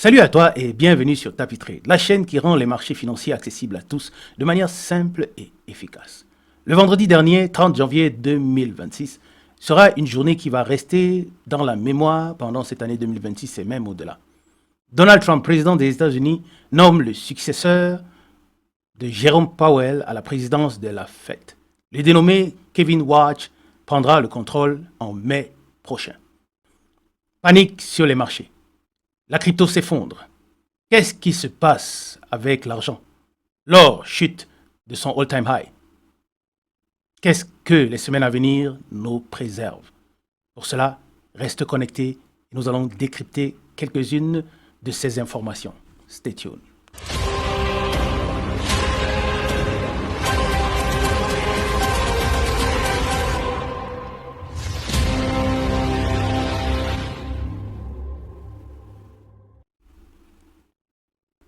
Salut à toi et bienvenue sur Tapis Trade, la chaîne qui rend les marchés financiers accessibles à tous de manière simple et efficace. Le vendredi dernier, 30 janvier 2026, sera une journée qui va rester dans la mémoire pendant cette année 2026 et même au-delà. Donald Trump, président des États-Unis, nomme le successeur de Jerome Powell à la présidence de la Fed. Le dénommé Kevin Warsh prendra le contrôle en mai prochain. Panique sur les marchés. La crypto s'effondre. Qu'est-ce qui se passe avec l'argent? L'or chute de son all-time high. Qu'est-ce que les semaines à venir nous préservent? Pour cela, reste connecté et nous allons décrypter quelques-unes de ces informations. Stay tuned.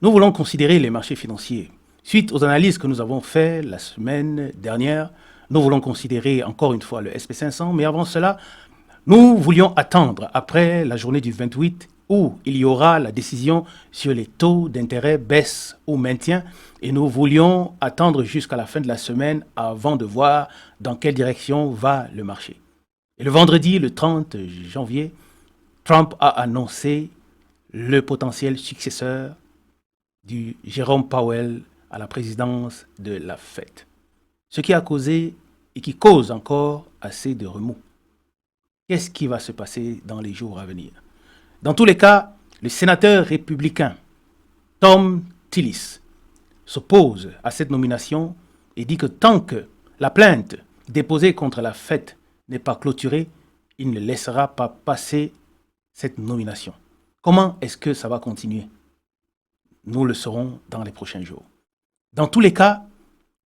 Nous voulons considérer les marchés financiers. Suite aux analyses que nous avons faites la semaine dernière, nous voulons considérer encore une fois le SP500, mais avant cela, nous voulions attendre après la journée du 28 où il y aura la décision sur les taux d'intérêt baisse ou maintien, et nous voulions attendre jusqu'à la fin de la semaine avant de voir dans quelle direction va le marché. Et le vendredi, le 30 janvier, Trump a annoncé le potentiel successeur du Jerome Powell à la présidence de la Fed. Ce qui a causé et qui cause encore assez de remous. Qu'est-ce qui va se passer dans les jours à venir? Dans tous les cas, le sénateur républicain Thom Tillis s'oppose à cette nomination et dit que tant que la plainte déposée contre la Fed n'est pas clôturée, il ne laissera pas passer cette nomination. Comment est-ce que ça va continuer? Nous le saurons dans les prochains jours. Dans tous les cas,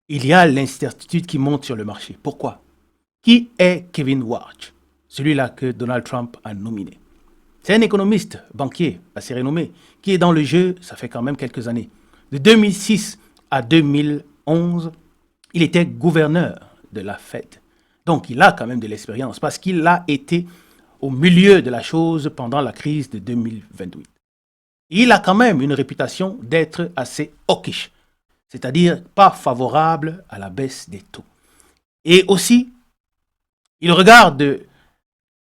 il y a l'incertitude qui monte sur le marché. Pourquoi? Qui est Kevin Warsh, celui-là que Donald Trump a nominé? C'est un économiste banquier assez renommé qui est dans le jeu, ça fait quand même quelques années. De 2006 à 2011, il était gouverneur de la Fed. Donc il a quand même de l'expérience parce qu'il a été au milieu de la chose pendant la crise de 2028. Il a quand même une réputation d'être assez hawkish, c'est-à-dire pas favorable à la baisse des taux. Et aussi, il regarde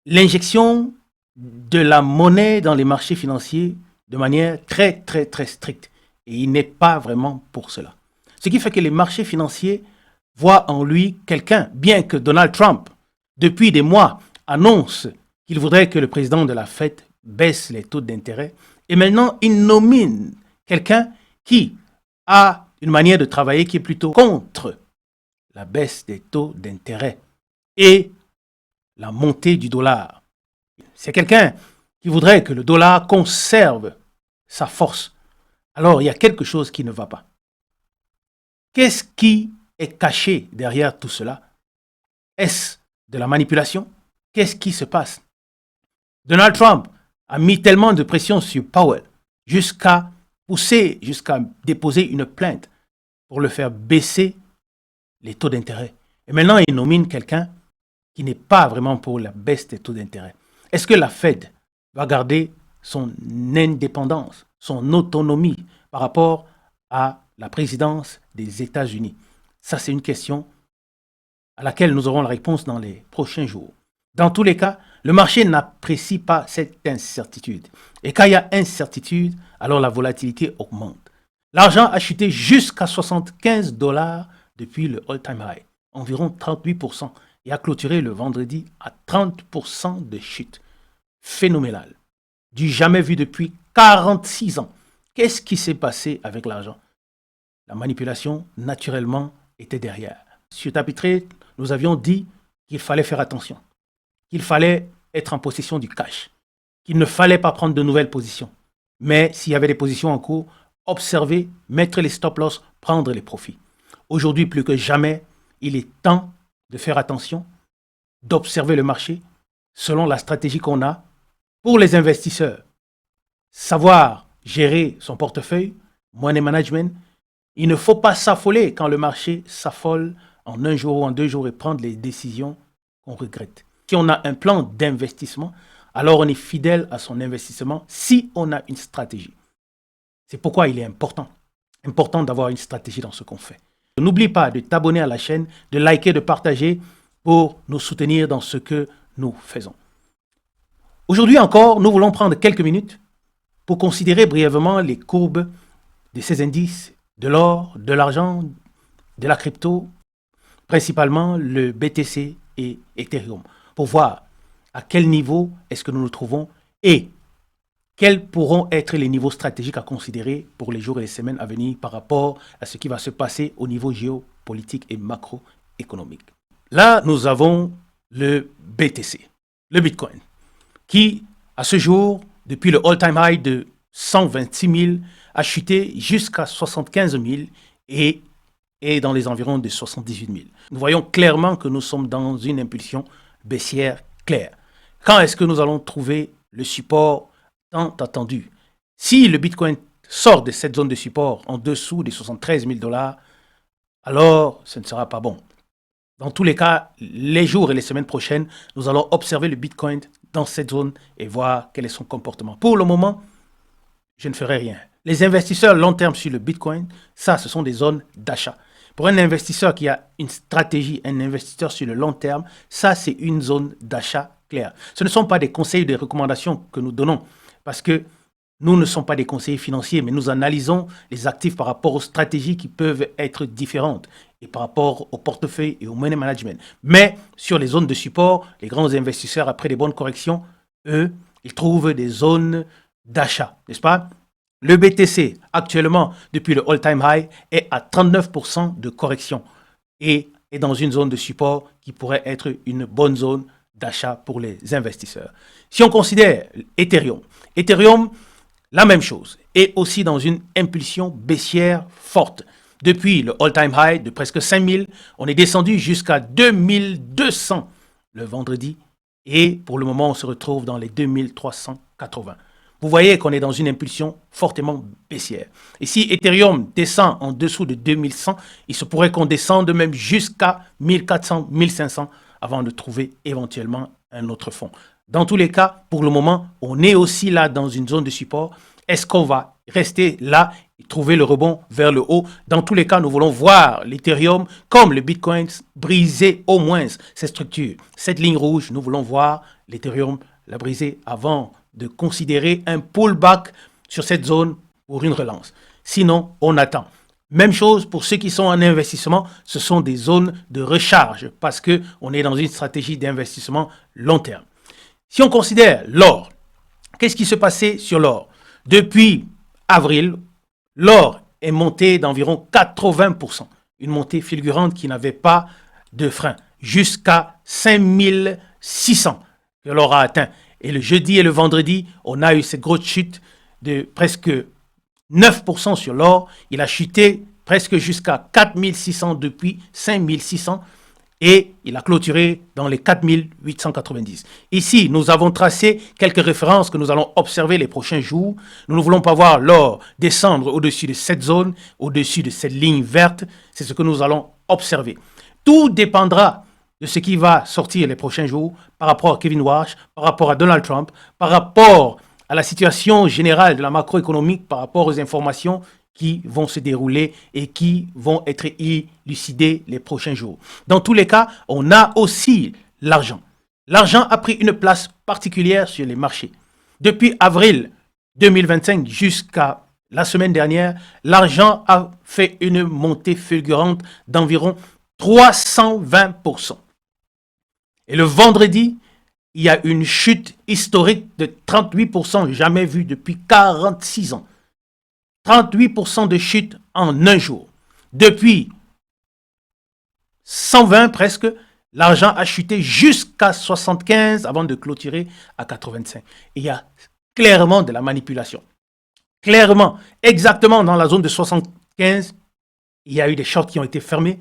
l'injection de la monnaie dans les marchés financiers de manière très stricte. Et il n'est pas vraiment pour cela. Ce qui fait que les marchés financiers voient en lui quelqu'un, bien que Donald Trump, depuis des mois, annonce qu'il voudrait que le président de la Fed baisse les taux d'intérêt. Et maintenant, il nomine quelqu'un qui a une manière de travailler qui est plutôt contre la baisse des taux d'intérêt et la montée du dollar. C'est quelqu'un qui voudrait que le dollar conserve sa force. Alors, il y a quelque chose qui ne va pas. Qu'est-ce qui est caché derrière tout cela? Est-ce de la manipulation? Qu'est-ce qui se passe? Donald Trump a mis tellement de pression sur Powell jusqu'à déposer une plainte pour le faire baisser les taux d'intérêt. Et maintenant, il nomine quelqu'un qui n'est pas vraiment pour la baisse des taux d'intérêt. Est-ce que la Fed va garder son indépendance, son autonomie par rapport à la présidence des États-Unis? Ça, c'est une question à laquelle nous aurons la réponse dans les prochains jours. Dans tous les cas, le marché n'apprécie pas cette incertitude. Et quand il y a incertitude, alors la volatilité augmente. L'argent a chuté jusqu'à 75 $ depuis le all-time high, environ 38%, et a clôturé le vendredi à 30% de chute. Phénoménal. Du jamais vu depuis 46 ans. Qu'est-ce qui s'est passé avec l'argent? La manipulation, naturellement, était derrière. Sur Tapis Trade, nous avions dit qu'il fallait faire attention, qu'il fallait être en possession du cash, qu'il ne fallait pas prendre de nouvelles positions. Mais s'il y avait des positions en cours, observer, mettre les stop-loss, prendre les profits. Aujourd'hui, plus que jamais, il est temps de faire attention, d'observer le marché selon la stratégie qu'on a pour les investisseurs. Savoir gérer son portefeuille, money management. Il ne faut pas s'affoler quand le marché s'affole en un jour ou en 2 jours et prendre les décisions qu'on regrette. Si on a un plan d'investissement, alors on est fidèle à son investissement si on a une stratégie. C'est pourquoi il est important d'avoir une stratégie dans ce qu'on fait. N'oublie pas de t'abonner à la chaîne, de liker, de partager pour nous soutenir dans ce que nous faisons. Aujourd'hui encore, nous voulons prendre quelques minutes pour considérer brièvement les courbes de ces indices, de l'or, de l'argent, de la crypto, principalement le BTC et Ethereum, pour voir à quel niveau est-ce que nous nous trouvons et quels pourront être les niveaux stratégiques à considérer pour les jours et les semaines à venir par rapport à ce qui va se passer au niveau géopolitique et macroéconomique. Là, nous avons le BTC, le Bitcoin, qui, à ce jour, depuis le all-time high de 126 000, a chuté jusqu'à 75 000 et est dans les environs de 78 000. Nous voyons clairement que nous sommes dans une impulsion baissière claire. Quand est-ce que nous allons trouver le support tant attendu? Si le Bitcoin sort de cette zone de support en dessous des 73 000 $, alors ce ne sera pas bon. Dans tous les cas, les jours et les semaines prochaines, nous allons observer le Bitcoin dans cette zone et voir quel est son comportement. Pour le moment, je ne ferai rien. Les investisseurs long terme sur le Bitcoin, ça, ce sont des zones d'achat. Pour un investisseur qui a une stratégie, un investisseur sur le long terme, ça, c'est une zone d'achat claire. Ce ne sont pas des conseils ou des recommandations que nous donnons parce que nous ne sommes pas des conseillers financiers, mais nous analysons les actifs par rapport aux stratégies qui peuvent être différentes et par rapport au portefeuille et au money management. Mais sur les zones de support, les grands investisseurs, après des bonnes corrections, eux, ils trouvent des zones d'achat, n'est-ce pas? Le BTC, actuellement, depuis le all-time high, est à 39% de correction et est dans une zone de support qui pourrait être une bonne zone d'achat pour les investisseurs. Si on considère Ethereum, la même chose, est aussi dans une impulsion baissière forte. Depuis le all-time high de presque 5000, on est descendu jusqu'à 2200 le vendredi et pour le moment, on se retrouve dans les 2380. Vous voyez qu'on est dans une impulsion fortement baissière. Et si Ethereum descend en dessous de 2100, il se pourrait qu'on descende même jusqu'à 1400, 1500 avant de trouver éventuellement un autre fond. Dans tous les cas, pour le moment, on est aussi là dans une zone de support. Est-ce qu'on va rester là et trouver le rebond vers le haut? Dans tous les cas, nous voulons voir l'Ethereum comme le Bitcoin briser au moins ces structures. Cette ligne rouge, nous voulons voir l'Ethereum la briser avant de considérer un pullback sur cette zone pour une relance. Sinon, on attend. Même chose pour ceux qui sont en investissement, ce sont des zones de recharge parce qu'on est dans une stratégie d'investissement long terme. Si on considère l'or, qu'est-ce qui se passait sur l'or? Depuis avril, l'or est monté d'environ 80%. Une montée fulgurante qui n'avait pas de frein, jusqu'à 5600 que l'or a atteint. Et le jeudi et le vendredi, on a eu cette grosse chute de presque 9% sur l'or. Il a chuté presque jusqu'à 4600 depuis 5600 et il a clôturé dans les 4890. Ici, nous avons tracé quelques références que nous allons observer les prochains jours. Nous ne voulons pas voir l'or descendre au-dessus de cette zone, au-dessus de cette ligne verte. C'est ce que nous allons observer. Tout dépendra de ce qui va sortir les prochains jours par rapport à Kevin Warsh, par rapport à Donald Trump, par rapport à la situation générale de la macroéconomique, par rapport aux informations qui vont se dérouler et qui vont être élucidées les prochains jours. Dans tous les cas, on a aussi l'argent. L'argent a pris une place particulière sur les marchés. Depuis avril 2025 jusqu'à la semaine dernière, l'argent a fait une montée fulgurante d'environ 320%. Et le vendredi, il y a une chute historique de 38%, jamais vue depuis 46 ans. 38% de chute en un jour. Depuis 120 presque, l'argent a chuté jusqu'à 75 avant de clôturer à 85. Et il y a clairement de la manipulation. Clairement, exactement dans la zone de 75, il y a eu des shorts qui ont été fermés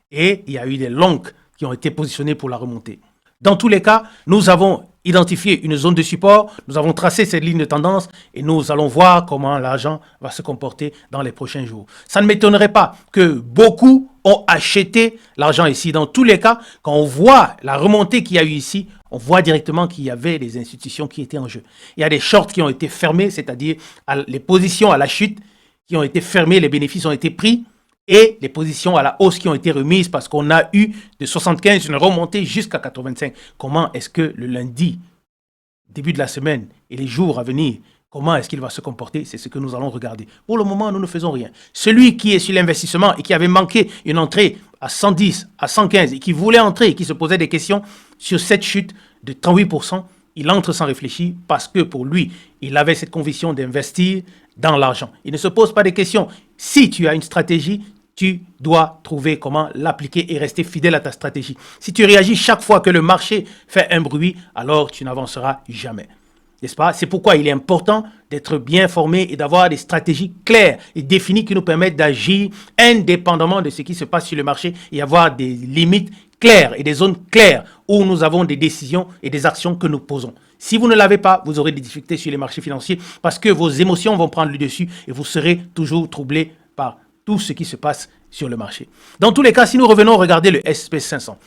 et il y a eu des longs qui ont été positionnés pour la remontée. Dans tous les cas, nous avons identifié une zone de support, nous avons tracé cette ligne de tendance et nous allons voir comment l'argent va se comporter dans les prochains jours. Ça ne m'étonnerait pas que beaucoup ont acheté l'argent ici. Dans tous les cas, quand on voit la remontée qu'il y a eu ici, on voit directement qu'il y avait des institutions qui étaient en jeu. Il y a des shorts qui ont été fermés, c'est-à-dire les positions à la chute qui ont été fermées, les bénéfices ont été pris et les positions à la hausse qui ont été remises parce qu'on a eu de 75 une remontée jusqu'à 85. Comment est-ce que le lundi, début de la semaine et les jours à venir, comment est-ce qu'il va se comporter? C'est ce que nous allons regarder. Pour le moment, nous ne faisons rien. Celui qui est sur l'investissement et qui avait manqué une entrée à 110, à 115 et qui voulait entrer et qui se posait des questions sur cette chute de 38%, il entre sans réfléchir parce que pour lui, il avait cette conviction d'investir dans l'argent. Il ne se pose pas de questions. Si tu as une stratégie, tu dois trouver comment l'appliquer et rester fidèle à ta stratégie. Si tu réagis chaque fois que le marché fait un bruit, alors tu n'avanceras jamais. N'est-ce pas? C'est pourquoi il est important d'être bien formé et d'avoir des stratégies claires et définies qui nous permettent d'agir indépendamment de ce qui se passe sur le marché et avoir des limites claires et des zones claires où nous avons des décisions et des actions que nous posons. Si vous ne l'avez pas, vous aurez des difficultés sur les marchés financiers parce que vos émotions vont prendre le dessus et vous serez toujours troublé par tout ce qui se passe sur le marché. Dans tous les cas, si nous revenons regarder le SP500,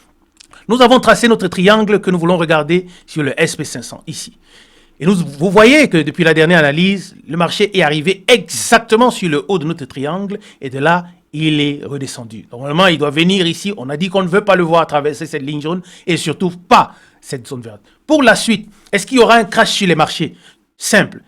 nous avons tracé notre triangle que nous voulons regarder sur le SP500 ici. Et vous voyez que depuis la dernière analyse, le marché est arrivé exactement sur le haut de notre triangle et de là, il est redescendu. Normalement, il doit venir ici. On a dit qu'on ne veut pas le voir traverser cette ligne jaune et surtout pas cette zone verte. Pour la suite, est-ce qu'il y aura un crash sur les marchés? Simple.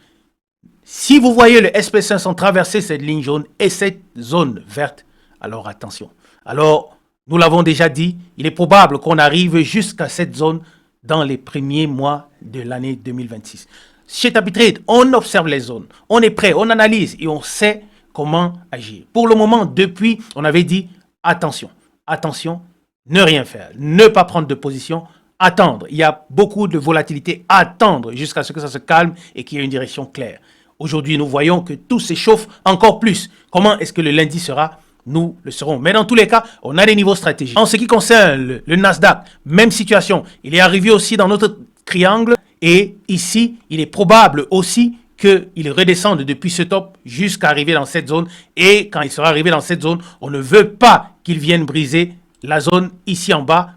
Si vous voyez le SP500 traverser cette ligne jaune et cette zone verte, alors attention. Alors, nous l'avons déjà dit, il est probable qu'on arrive jusqu'à cette zone dans les premiers mois de l'année 2026. Chez TapiTrade, on observe les zones, on est prêt, on analyse et on sait comment agir. Pour le moment, depuis, on avait dit attention, attention, ne rien faire, ne pas prendre de position, attendre. Il y a beaucoup de volatilité, attendre jusqu'à ce que ça se calme et qu'il y ait une direction claire. Aujourd'hui, nous voyons que tout s'échauffe encore plus. Comment est-ce que le lundi sera? Nous le serons. Mais dans tous les cas, on a des niveaux stratégiques. En ce qui concerne le Nasdaq, même situation. Il est arrivé aussi dans notre triangle. Et ici, il est probable aussi qu'il redescende depuis ce top jusqu'à arriver dans cette zone. Et quand il sera arrivé dans cette zone, on ne veut pas qu'il vienne briser la zone ici en bas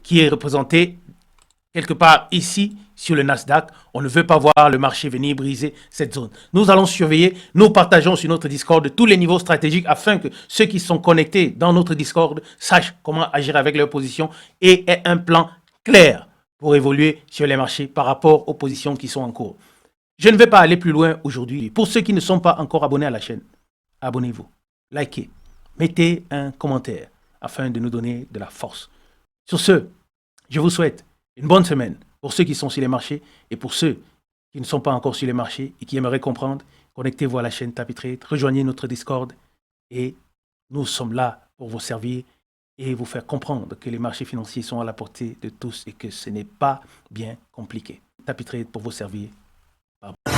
qui est représentée quelque part ici sur le Nasdaq. On ne veut pas voir le marché venir briser cette zone. Nous allons surveiller, nous partageons sur notre Discord tous les niveaux stratégiques afin que ceux qui sont connectés dans notre Discord sachent comment agir avec leur position et aient un plan clair pour évoluer sur les marchés par rapport aux positions qui sont en cours. Je ne vais pas aller plus loin aujourd'hui. Pour ceux qui ne sont pas encore abonnés à la chaîne, abonnez-vous, likez, mettez un commentaire afin de nous donner de la force. Sur ce, je vous souhaite une bonne semaine pour ceux qui sont sur les marchés et pour ceux qui ne sont pas encore sur les marchés et qui aimeraient comprendre. Connectez-vous à la chaîne TapiTrade, rejoignez notre Discord et nous sommes là pour vous servir et vous faire comprendre que les marchés financiers sont à la portée de tous et que ce n'est pas bien compliqué. TapiTrade pour vous servir. Bye.